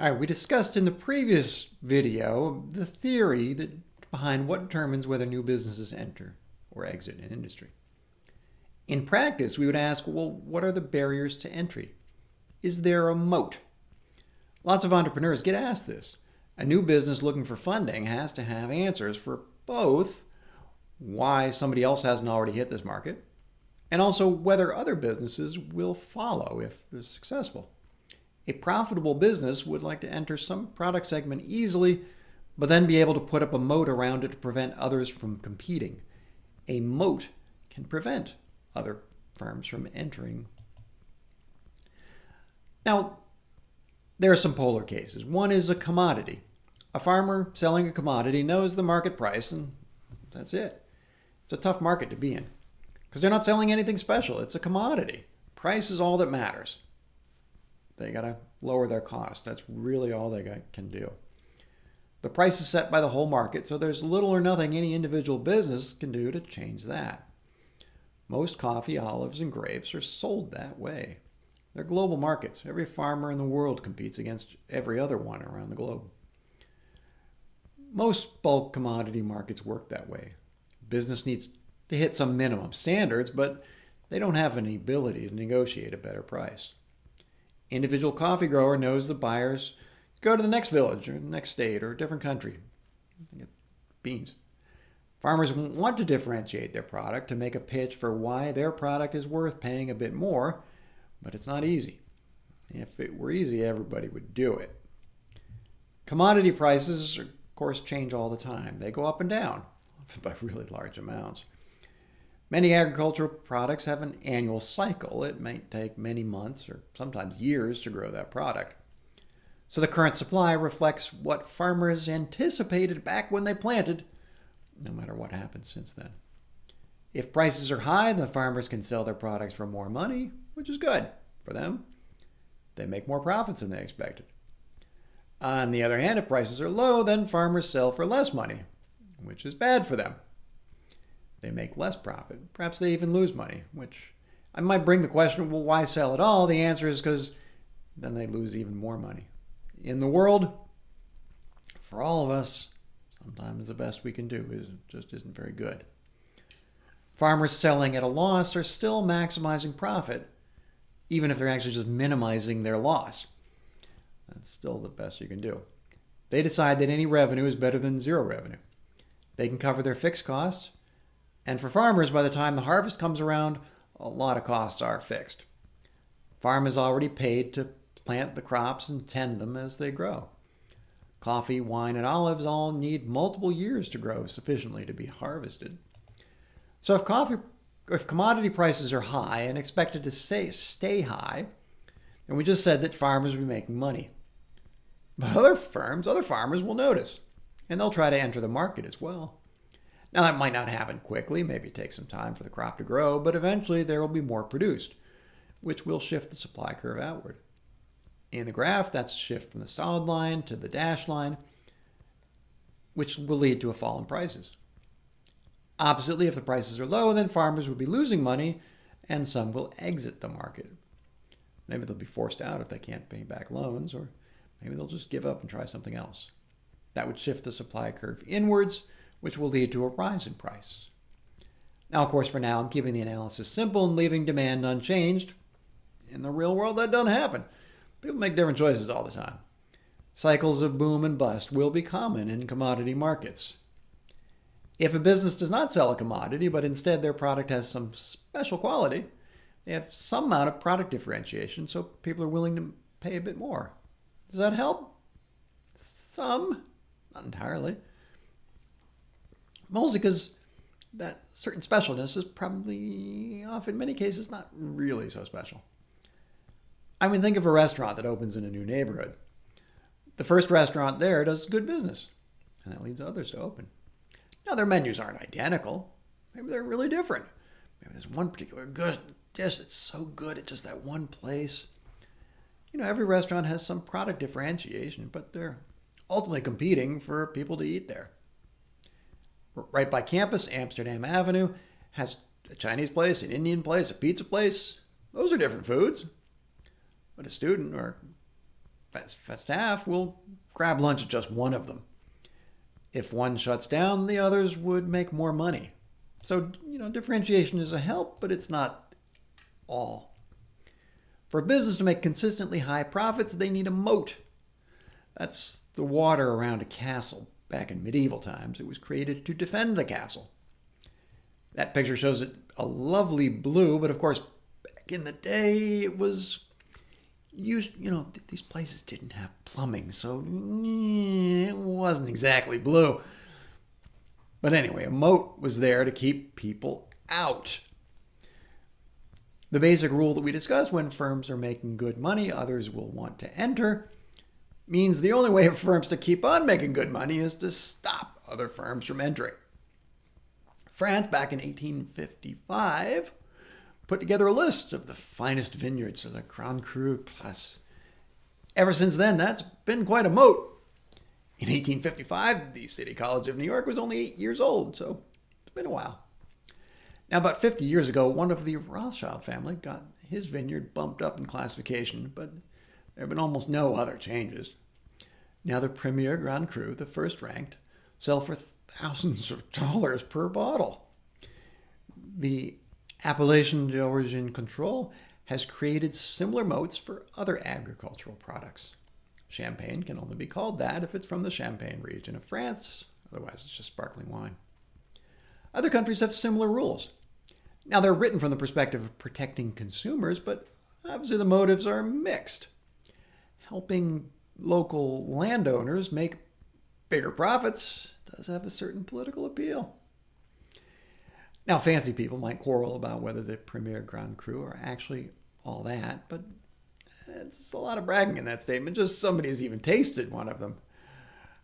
All right, we discussed in the previous video the theory behind what determines whether new businesses enter or exit an industry. In practice, we would ask, well, what are the barriers to entry? Is there a moat? Lots of entrepreneurs get asked this. A new business looking for funding has to have answers for both why somebody else hasn't already hit this market and also whether other businesses will follow if they're successful. A profitable business would like to enter some product segment easily, but then be able to put up a moat around it to prevent others from competing. A moat can prevent other firms from entering. Now, there are some polar cases. One is a commodity. A farmer selling a commodity knows the market price, and that's it. It's a tough market to be in because they're not selling anything special. It's a commodity. Price is all that matters. They got to lower their costs. That's really all they can do. The price is set by the whole market, so there's little or nothing any individual business can do to change that. Most coffee, olives, and grapes are sold that way. They're global markets. Every farmer in the world competes against every other one around the globe. Most bulk commodity markets work that way. Business needs to hit some minimum standards, but they don't have any ability to negotiate a better price. Individual coffee grower knows the buyers go to the next village or the next state or a different country to get beans. Farmers want to differentiate their product to make a pitch for why their product is worth paying a bit more, but it's not easy. If it were easy, everybody would do it. Commodity prices, of course, change all the time. They go up and down by really large amounts. Many agricultural products have an annual cycle. It might take many months or sometimes years to grow that product. So the current supply reflects what farmers anticipated back when they planted, no matter what happens since then. If prices are high, then the farmers can sell their products for more money, which is good for them. They make more profits than they expected. On the other hand, if prices are low, then farmers sell for less money, which is bad for them. They make less profit. Perhaps they even lose money, which I might bring the question, well, why sell at all? The answer is because then they lose even more money. In the world, for all of us, sometimes the best we can do just isn't very good. Farmers selling at a loss are still maximizing profit, even if they're actually just minimizing their loss. That's still the best you can do. They decide that any revenue is better than zero revenue. They can cover their fixed costs. And for farmers, by the time the harvest comes around, a lot of costs are fixed. Farm is already paid to plant the crops and tend them as they grow. Coffee, wine, and olives all need multiple years to grow sufficiently to be harvested. So if commodity prices are high and expected to stay high, then we just said that farmers will be making money. But other farmers will notice, and they'll try to enter the market as well. Now, that might not happen quickly. Maybe it takes some time for the crop to grow, but eventually there will be more produced, which will shift the supply curve outward. In the graph, that's a shift from the solid line to the dashed line, which will lead to a fall in prices. Oppositely, if the prices are low, then farmers will be losing money, and some will exit the market. Maybe they'll be forced out if they can't pay back loans, or maybe they'll just give up and try something else. That would shift the supply curve inwards, which will lead to a rise in price. Now, of course, for now, I'm keeping the analysis simple and leaving demand unchanged. In the real world, that doesn't happen. People make different choices all the time. Cycles of boom and bust will be common in commodity markets. If a business does not sell a commodity, but instead their product has some special quality, they have some amount of product differentiation, so people are willing to pay a bit more. Does that help? Some, not entirely. Mostly because that certain specialness is probably, in many cases, not really so special. I mean, think of a restaurant that opens in a new neighborhood. The first restaurant there does good business, and that leads others to open. Now, their menus aren't identical. Maybe they're really different. Maybe there's one particular good dish that's so good at just that one place. Every restaurant has some product differentiation, but they're ultimately competing for people to eat there. Right by campus, Amsterdam Avenue has a Chinese place, an Indian place, a pizza place. Those are different foods. But a student or staff will grab lunch at just one of them. If one shuts down, the others would make more money. So, differentiation is a help, but it's not all. For a business to make consistently high profits, they need a moat. That's the water around a castle. Back in medieval times, it was created to defend the castle. That picture shows it a lovely blue, but of course, back in the day, it was used, these places didn't have plumbing, so it wasn't exactly blue. But anyway, a moat was there to keep people out. The basic rule that we discuss: when firms are making good money, others will want to enter, means the only way for firms to keep on making good money is to stop other firms from entering. France, back in 1855, put together a list of the finest vineyards of the Grand Cru class. Ever since then, that's been quite a moat. In 1855, the City College of New York was only 8 years old, so it's been a while. Now, about 50 years ago, one of the Rothschild family got his vineyard bumped up in classification, but there have been almost no other changes. Now the Premier Grand Cru, the first ranked, sell for thousands of dollars per bottle. The Appellation d'Origine Control has created similar moats for other agricultural products. Champagne can only be called that if it's from the Champagne region of France, otherwise it's just sparkling wine. Other countries have similar rules. Now they're written from the perspective of protecting consumers, but obviously the motives are mixed. Helping local landowners make bigger profits does have a certain political appeal. Now, fancy people might quarrel about whether the Premier Grand Cru are actually all that, but it's a lot of bragging in that statement. Just somebody has even tasted one of them.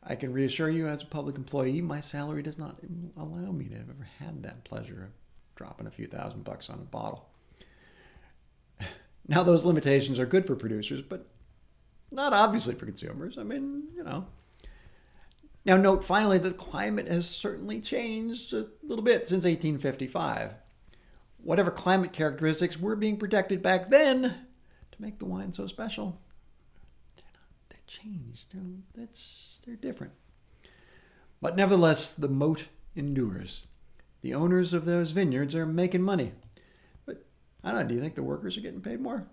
I can reassure you, as a public employee, my salary does not allow me to have ever had that pleasure of dropping a few $1,000s on a bottle. Now, those limitations are good for producers, but not obviously for consumers. Now, note finally that the climate has certainly changed a little bit since 1855. Whatever climate characteristics were being protected back then to make the wine so special, they're changed. They're different. But nevertheless, the moat endures. The owners of those vineyards are making money. But I don't know, do you think the workers are getting paid more?